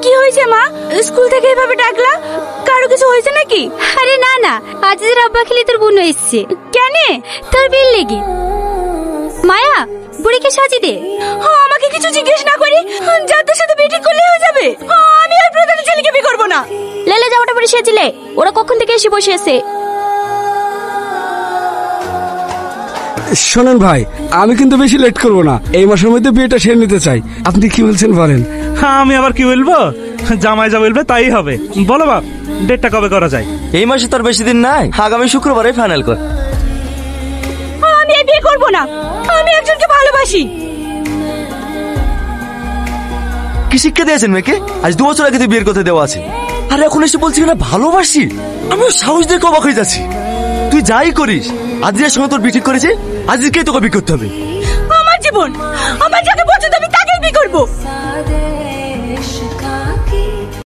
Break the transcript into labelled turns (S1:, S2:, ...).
S1: কি হয়েছে মা? স্কুল থেকে এভাবে ডাকলা? কারো কিছু হয়েছে নাকি?
S2: আরে না না, আজিজের আব্বা খেলে তোর বোন এসছে।
S1: কেন?
S2: তোর বিল লেগে। মায়া, বুড়িকে সাজি দে।
S1: আমাকে কিছু জিজ্ঞেস না করি যাদের সাথে বিয়ে করলে হয়ে যাবে। আমি আর প্রধানের ছেলেকে বিয়ে করবো না।
S2: লেলে জামাটা পরে সেজিলে, ওরা কখন থেকে এসে বসে আছে।
S3: শোনেন ভাই, আমি কিন্তু বেশি লেট করবো না, এই মাসের মধ্যে বিয়েটা সেরে নিতে চাই। আপনি কি বলছেন বলেন?
S4: হ্যাঁ, আমি আবার কি বলবো? জামাই যা বলবে তাই হবে। বলো বাপ, ডেটটা কবে করা যায়?
S5: এই মাসে তোর বেশি দিন নাই, আগামী শুক্রবারে ফাইনাল কর।
S1: আমি এই বিয়ে করবো না, আমি একজনকে ভালোবাসি।
S5: কি শিক্ষা দিয়েছেন মেয়েকে? আজ 2 বছর আগে তো বিয়ের কথা দেওয়া আছে, আর এখন এসে বলছি না ভালোবাসি। আমিও সাহস দিয়ে অবাক হয়ে যাচ্ছি। তুই যাই করিস, আজিজের সঙ্গে তোর বিয়ে ঠিক করেছে, আজিজকেই তোকে বিয়ে করতে হবে।
S1: আমার জীবন, আমার যাকে পছন্দ আমি তাকেই বিয়ে করবো।